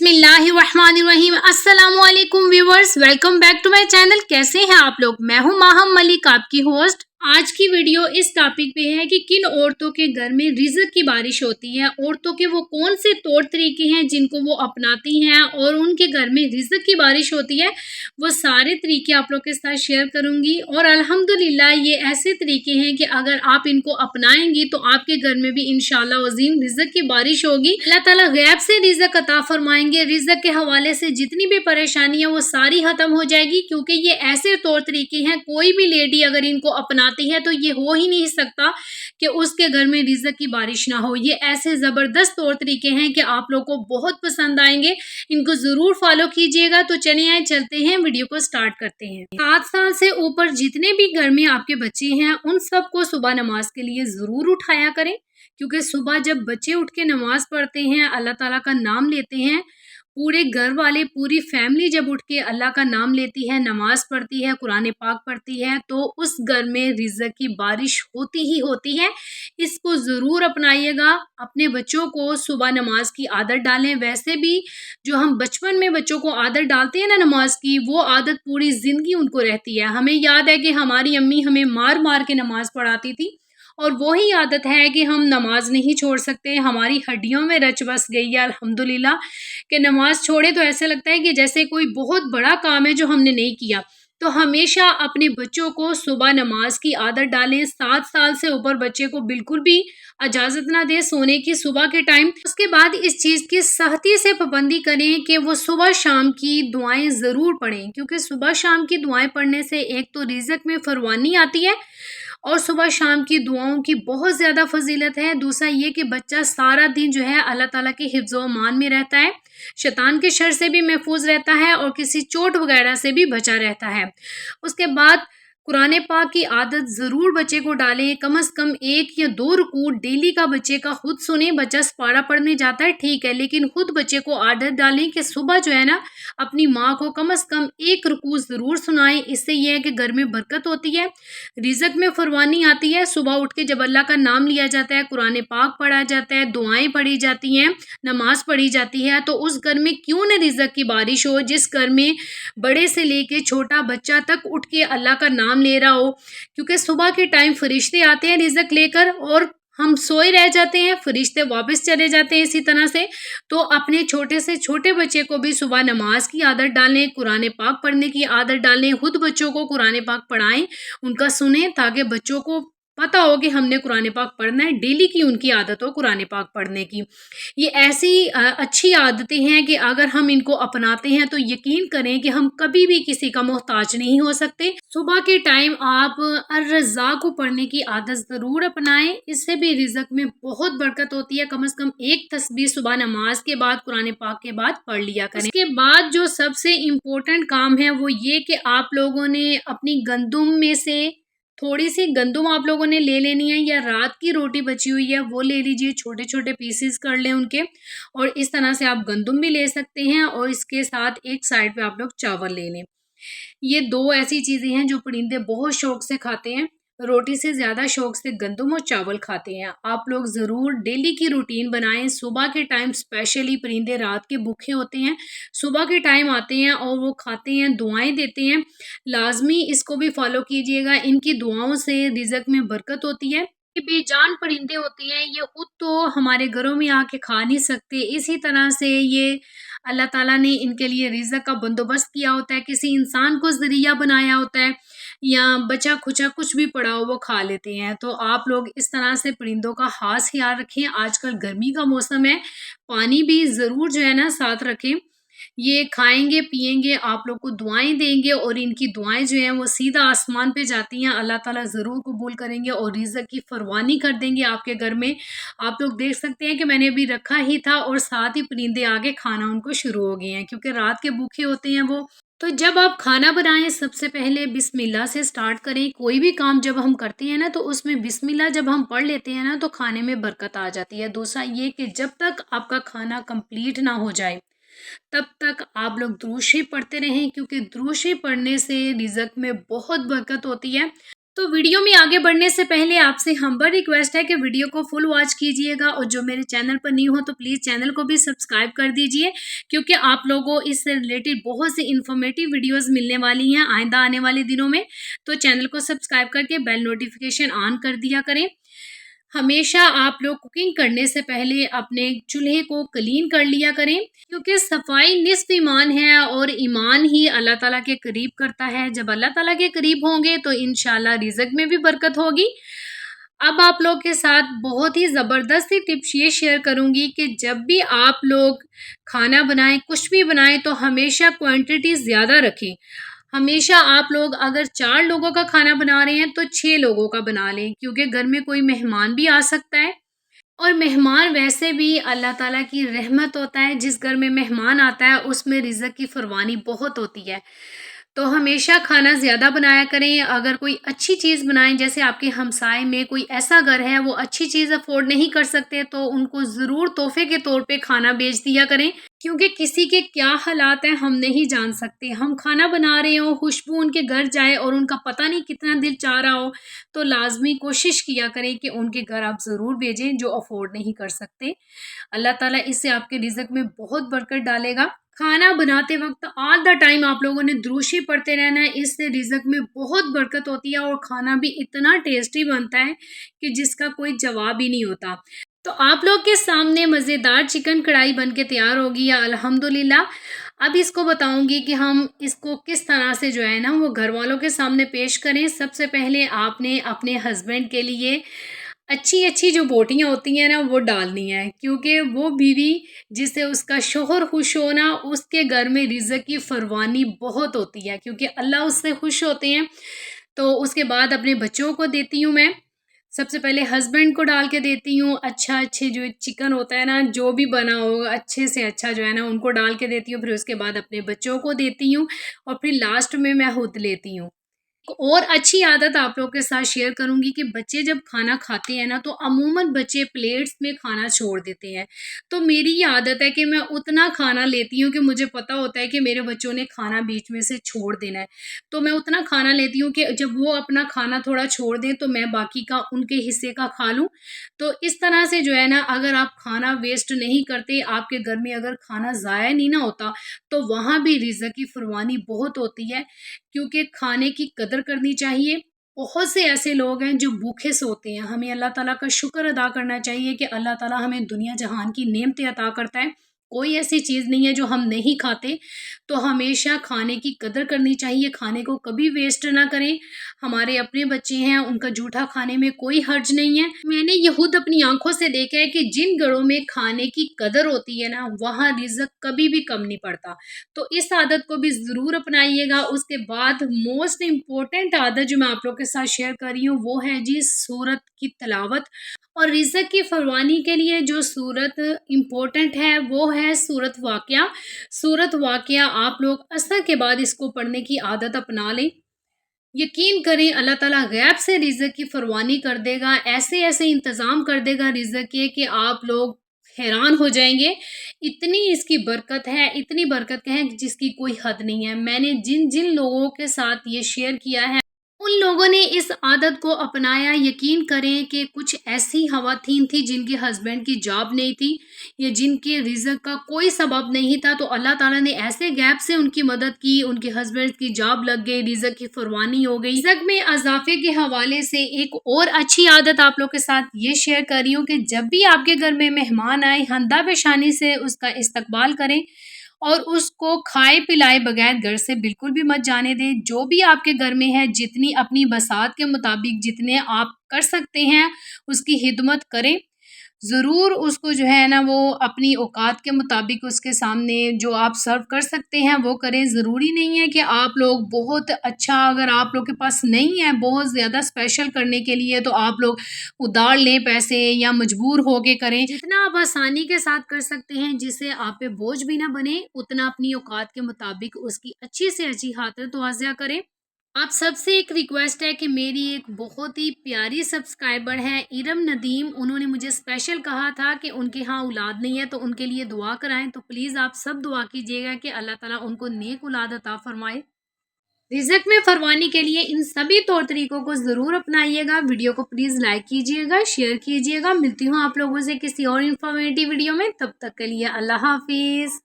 बिस्मिल्लाहिर्रहमानिर्रहीम। अस्सलाम वालेकुम viewers, welcome back to my channel. कैसे हैं आप लोग? मैं हूं माहम मलिक, आपकी होस्ट। आज की वीडियो इस टॉपिक पे है कि किन औरतों के घर में रिज़्क की बारिश होती है। औरतों के वो कौन से तौर तरीके हैं जिनको वो अपनाती हैं और उनके घर में रिज़्क की बारिश होती है, वो सारे तरीके आप लोग के साथ शेयर करूंगी। और अल्हम्दुलिल्लाह ये ऐसे तरीके हैं कि अगर आप इनको अपनाएंगी तो आपके घर में भी इंशाल्लाह अज़ीम रिज़्क की बारिश होगी। अल्लाह ताला गैब से रिज़्क अता फरमाएंगे। रिज़्क के हवाले से जितनी भी परेशानी है वो सारी खत्म हो जाएगी, क्योंकि ये ऐसे तौर तरीके हैं कोई भी लेडी अगर इनको अपनाती है तो ये हो ही नहीं सकता कि उसके घर में रिज़्क की बारिश ना हो। ये ऐसे ज़बरदस्त तौर तरीके हैं कि आप लोग को बहुत पसंद आएंगे। इनको ज़रूर फॉलो कीजिएगा। तो चलिए आए चलते हैं, वीडियो को स्टार्ट करते हैं। 7 साल से ऊपर जितने भी घर में आपके बच्चे हैं उन सबको सुबह नमाज के लिए ज़रूर उठाया करें, क्योंकि सुबह जब बच्चे उठ के नमाज पढ़ते हैं, अल्लाह ताला का नाम लेते हैं, पूरे घर वाले पूरी फैमिली जब उठ के अल्लाह का नाम लेती है, नमाज पढ़ती है, कुरान पाक पढ़ती है, तो उस घर में रिज़्क की बारिश होती ही होती है। इसको ज़रूर अपनाइएगा। अपने बच्चों को सुबह नमाज की आदत डालें। वैसे भी जो हम बचपन में बच्चों को आदत डालते हैं ना नमाज की, वो आदत पूरी ज़िंदगी उनको रहती है। हमें याद है कि हमारी अम्मी हमें मार मार के नमाज पढ़ाती थी, और वही आदत है कि हम नमाज नहीं छोड़ सकते। हमारी हड्डियों में रच बस गई है अल्हम्दुलिल्लाह कि नमाज छोड़े तो ऐसा लगता है कि जैसे कोई बहुत बड़ा काम है जो हमने नहीं किया। तो हमेशा अपने बच्चों को सुबह नमाज की आदत डालें। 7 साल से ऊपर बच्चे को बिल्कुल भी इजाज़त ना दें सोने की सुबह के टाइम। उसके बाद इस चीज़ की सख्ती से पाबंदी करें कि वो सुबह शाम की दुआएं ज़रूर पढ़ें, क्योंकि सुबह शाम की दुआएं पढ़ने से एक तो रिज़्क में फरवानी आती है और सुबह शाम की दुआओं की बहुत ज़्यादा फजीलत है। दूसरा ये कि बच्चा सारा दिन जो है अल्लाह ताला के हिफ्ज़ व अमान में रहता है, शैतान के शर से भी महफूज रहता है और किसी चोट वगैरह से भी बचा रहता है। उसके बाद कुरान पाक की आदत ज़रूर बच्चे को डालें। कम से कम 1 या 2 रुकू डेली का बच्चे का खुद सुने। बच्चा पारा पढ़ने जाता है ठीक है, लेकिन खुद बच्चे को आदत डालें कि सुबह जो है ना अपनी माँ को कम से कम 1 रुकू ज़रूर सुनाएं। इससे यह है कि घर में बरकत होती है, रिज़्क में फरवानी आती है। सुबह उठ के जब अल्लाह का नाम लिया जाता है, कुरान पाक पढ़ा जाता है, दुआएं पढ़ी जाती हैं, नमाज पढ़ी जाती है, तो उस घर में क्यों न रिज़्क की बारिश हो। जिस घर में बड़े से लेके छोटा बच्चा तक उठ के अल्लाह का नाम ले रहा हो, क्योंकि सुबह के टाइम फरिश्ते आते हैं रिज़्क लेकर और हम सोए रह जाते हैं, फरिश्ते वापस चले जाते हैं। इसी तरह से तो अपने छोटे से छोटे बच्चे को भी सुबह नमाज की आदत डालें, कुरान पाक पढ़ने की आदत डालें। खुद बच्चों को कुरान पाक पढ़ाएं, उनका सुने, ताकि बच्चों को पता हो कि हमने कुरान पाक पढ़ना है। डेली की उनकी आदत हो कुरान पाक पढ़ने की। ये ऐसी अच्छी आदतें हैं कि अगर हम इनको अपनाते हैं तो यकीन करें कि हम कभी भी किसी का मोहताज नहीं हो सकते। सुबह के टाइम आप अर्रज़ाक़ को पढ़ने की आदत ज़रूर अपनाएं। इससे भी रिज़्क में बहुत बरकत होती है। कम से कम 1 तस्बीह सुबह नमाज के बाद कुरान पाक के बाद पढ़ लिया करें। इसके बाद जो सबसे इम्पोर्टेंट काम है वो ये कि आप लोगों ने अपनी गंदुम में से थोड़ी सी गंदुम आप लोगों ने ले लेनी है, या रात की रोटी बची हुई है वो ले लीजिए, छोटे छोटे पीसेस कर लें उनके। और इस तरह से आप गंदुम भी ले सकते हैं और इसके साथ एक साइड पे आप लोग चावल ले लें। ये 2 ऐसी चीज़ें हैं जो परिंदे बहुत शौक से खाते हैं। रोटी से ज़्यादा शौक से गंदुम और चावल खाते हैं। आप लोग ज़रूर डेली की रूटीन बनाएं। सुबह के टाइम स्पेशली परिंदे रात के भूखे होते हैं, सुबह के टाइम आते हैं और वो खाते हैं, दुआएं देते हैं। लाजमी इसको भी फॉलो कीजिएगा। इनकी दुआओं से रिज़्क में बरकत होती है। ये बेजान परिंदे होते हैं, ये खुद तो हमारे घरों में आके खा नहीं सकते। इसी तरह से ये अल्लाह ताला ने इनके लिए रिज़्क का बंदोबस्त किया होता है, किसी इंसान को ज़रिया बनाया होता है, या बचा खुचा कुछ भी पड़ा हो वो खा लेते हैं। तो आप लोग इस तरह से परिंदों का खास ख्याल रखें। आजकल गर्मी का मौसम है, पानी भी ज़रूर जो है ना साथ रखें। ये खाएंगे पिएंगे, आप लोग को दुआएं देंगे और इनकी दुआएं जो हैं वो सीधा आसमान पे जाती हैं। अल्लाह ताला ज़रूर कबूल करेंगे और रिज़्क की फरवानी कर देंगे आपके घर में। आप लोग देख सकते हैं कि मैंने अभी रखा ही था और साथ ही परिंदे आगे खाना उनको शुरू हो गए हैं, क्योंकि रात के भूखे होते हैं वो। तो जब आप खाना बनाएं सबसे पहले बिस्मिल्लाह से स्टार्ट करें। कोई भी काम जब हम करते हैं ना तो उसमें बिस्मिल्लाह जब हम पढ़ लेते हैं ना तो खाने में बरकत आ जाती है। दूसरा ये कि जब तक आपका खाना कंप्लीट ना हो जाए तब तक आप लोग दुरूद शरीफ पढ़ते रहें, क्योंकि दुरूद शरीफ पढ़ने से रिज़्क में बहुत बरकत होती है। تو ویڈیو میں آگے بڑھنے سے پہلے آپ سے ہمبل ریکویسٹ ہے کہ ویڈیو کو فل واچ کیجئے گا، اور جو میرے چینل پر نیو ہو تو پلیز چینل کو بھی سبسکرائب کر دیجئے، کیونکہ آپ لوگوں اس سے ریلیٹڈ بہت سی انفارمیٹیو ویڈیوز ملنے والی ہیں آئندہ آنے والے دنوں میں۔ تو چینل کو سبسکرائب کر کے بیل نوٹیفیکیشن آن کر دیا کریں۔ ہمیشہ آپ لوگ کوکنگ کرنے سے پہلے اپنے چولہے کو کلین کر لیا کریں، کیونکہ صفائی نصف ایمان ہے، اور ایمان ہی اللہ تعالیٰ کے قریب کرتا ہے۔ جب اللہ تعالیٰ کے قریب ہوں گے تو انشاءاللہ رزق میں بھی برکت ہوگی۔ اب آپ لوگ کے ساتھ بہت ہی زبردست ٹپس یہ شیئر کروں گی کہ جب بھی آپ لوگ کھانا بنائیں، کچھ بھی بنائیں، تو ہمیشہ کوانٹٹی زیادہ رکھیں۔ ہمیشہ آپ لوگ اگر 4 لوگوں کا کھانا بنا رہے ہیں تو 6 لوگوں کا بنا لیں، کیونکہ گھر میں کوئی مہمان بھی آ سکتا ہے، اور مہمان ویسے بھی اللہ تعالیٰ کی رحمت ہوتا ہے۔ جس گھر میں مہمان آتا ہے اس میں رزق کی فراوانی بہت ہوتی ہے۔ تو ہمیشہ کھانا زیادہ بنایا کریں۔ اگر کوئی اچھی چیز بنائیں، جیسے آپ کے ہمسائے میں کوئی ایسا گھر ہے وہ اچھی چیز افورڈ نہیں کر سکتے، تو ان کو ضرور تحفے کے طور پہ کھانا بیچ دیا کریں، کیونکہ کسی کے کیا حالات ہیں ہم نہیں جان سکتے۔ ہم کھانا بنا رہے ہوں، خوشبو ان کے گھر جائے اور ان کا پتہ نہیں کتنا دل چاہ رہا ہو، تو لازمی کوشش کیا کریں کہ ان کے گھر آپ ضرور بھیجیں جو افورڈ نہیں کر سکتے۔ اللہ تعالیٰ اس سے آپ کے رزق میں بہت برکت ڈالے گا۔ کھانا بناتے وقت آل دا ٹائم آپ لوگوں نے دروشی پڑھتے رہنا ہے، اس سے رزق میں بہت برکت ہوتی ہے، اور کھانا بھی اتنا ٹیسٹی بنتا ہے کہ جس کا کوئی جواب ہی نہیں ہوتا۔ تو آپ لوگ کے سامنے مزیدار چکن کڑھائی بن کے تیار ہوگی یا الحمدللہ۔ اب اس کو بتاؤں گی کہ ہم اس کو کس طرح سے جو ہے نا وہ گھر والوں کے سامنے پیش کریں۔ سب سے پہلے آپ نے اپنے ہسبینڈ کے لیے اچھی اچھی جو بوٹیاں ہوتی ہیں نا وہ ڈالنی ہیں، کیونکہ وہ بیوی جس سے اس کا شوہر خوش ہونا، اس کے گھر میں رزق کی فراوانی بہت ہوتی ہے، کیونکہ اللہ اس سے خوش ہوتے ہیں۔ تو اس کے بعد اپنے بچوں کو دیتی ہوں میں، سب سے پہلے ہسبینڈ کو ڈال کے دیتی ہوں، اچھے جو چکن ہوتا ہے نا جو بھی بنا ہوگا اچھے سے اچھا جو ہے نا ان کو ڈال کے دیتی ہوں، پھر اس کے بعد اپنے بچوں کو دیتی ہوں، اور پھر لاسٹ میں خود لیتی ہوں۔ اور اچھی عادت آپ لوگ کے ساتھ شیئر کروں گی کہ بچے جب کھانا کھاتے ہیں نا تو عموماً بچے پلیٹس میں کھانا چھوڑ دیتے ہیں، تو میری یہ عادت ہے کہ میں اتنا کھانا لیتی ہوں کہ مجھے پتہ ہوتا ہے کہ میرے بچوں نے کھانا بیچ میں سے چھوڑ دینا ہے، تو میں اتنا کھانا لیتی ہوں کہ جب وہ اپنا کھانا تھوڑا چھوڑ دیں تو میں باقی کا ان کے حصے کا کھا لوں۔ تو اس طرح سے جو ہے نا اگر آپ کھانا ویسٹ نہیں کرتے، آپ کے گھر میں اگر کھانا ضائع نہیں نہ ہوتا، تو وہاں بھی رزق کی فراوانی بہت ہوتی ہے، کیونکہ کھانے کی قدر کرنی چاہیے۔ بہت سے ایسے لوگ ہیں جو بھوکے سوتے ہیں، ہمیں اللہ تعالیٰ کا شکر ادا کرنا چاہیے کہ اللہ تعالیٰ ہمیں دنیا جہان کی نعمتیں عطا کرتا ہے، کوئی ایسی چیز نہیں ہے جو ہم نہیں کھاتے، تو ہمیشہ کھانے کی قدر کرنی چاہیے، کھانے کو کبھی ویسٹ نہ کریں۔ ہمارے اپنے بچے ہیں، ان کا جھوٹا کھانے میں کوئی حرج نہیں ہے۔ میں نے یہ خود اپنی آنکھوں سے دیکھا ہے کہ جن گھروں میں کھانے کی قدر ہوتی ہے نا وہاں رزق کبھی بھی کم نہیں پڑتا، تو اس عادت کو بھی ضرور اپنائیے گا۔ اس کے بعد موسٹ امپورٹنٹ عادت جو میں آپ لوگ کے ساتھ شیئر کر رہی ہوں وہ ہے جی سورت کی تلاوت، اور رزق کی فراوانی کے لیے جو سورت امپورٹنٹ ہے وہ ہے سورت واقعہ۔ سورت واقعہ آپ لوگ عصر کے بعد اس کو پڑھنے کی عادت اپنا لیں، یقین کریں اللہ تعالیٰ غیب سے رزق کی فراوانی کر دے گا، ایسے ایسے انتظام کر دے گا رزق کے کہ آپ لوگ حیران ہو جائیں گے۔ اتنی اس کی برکت ہے، اتنی برکت ہے جس کی کوئی حد نہیں ہے۔ میں نے جن جن لوگوں کے ساتھ یہ شیئر کیا ہے ان لوگوں نے اس عادت کو اپنایا۔ یقین کریں کہ کچھ ایسی خواتین تھی جن کے ہسبینڈ کی جاب نہیں تھی یا جن کے رزق کا کوئی سبب نہیں تھا، تو اللہ تعالیٰ نے ایسے گیپ سے ان کی مدد کی، ان کے ہسبینڈ کی جاب لگ گئی، رزق کی فراوانی ہو گئی۔ رزق میں اضافے کے حوالے سے ایک اور اچھی عادت آپ لوگ کے ساتھ یہ شیئر کر رہی ہوں کہ جب بھی آپ کے گھر میں مہمان آئے ہندہ پیشانی سے اس کا استقبال کریں، اور اس کو کھائے پلائے بغیر گھر سے بالکل بھی مت جانے دیں۔ جو بھی آپ کے گھر میں ہے جتنی اپنی بساط کے مطابق جتنے آپ کر سکتے ہیں اس کی خدمت کریں، ضرور اس کو جو ہے نا وہ اپنی اوقات کے مطابق اس کے سامنے جو آپ سرو کر سکتے ہیں وہ کریں۔ ضروری نہیں ہے کہ آپ لوگ بہت اچھا، اگر آپ لوگ کے پاس نہیں ہے بہت زیادہ اسپیشل کرنے کے لیے تو آپ لوگ ادھار لیں پیسے یا مجبور ہو کے کریں۔ جتنا آپ آسانی کے ساتھ کر سکتے ہیں جس سے آپ پہ بوجھ بھی نہ بنے، اتنا اپنی اوقات کے مطابق اس کی اچھی سے اچھی خاطر تواضع کریں۔ آپ سب سے ایک ریکویسٹ ہے کہ میری ایک بہت ہی پیاری سبسکرائبر ہے ارم ندیم، انہوں نے مجھے اسپیشل کہا تھا کہ ان کے ہاں اولاد نہیں ہے تو ان کے لیے دعا کرائیں، تو پلیز آپ سب دعا کیجیے گا کہ اللہ تعالیٰ ان کو نیک اولاد عطا فرمائے۔ रिज़्क में फरवानी के लिए इन सभी तौर तरीकों को ज़रूर अपनाइएगा। वीडियो को प्लीज़ लाइक कीजिएगा, शेयर कीजिएगा। मिलती हूँ आप लोगों से किसी और इन्फॉर्मेटिव वीडियो में, तब तक के लिए अल्लाह हाफिज़।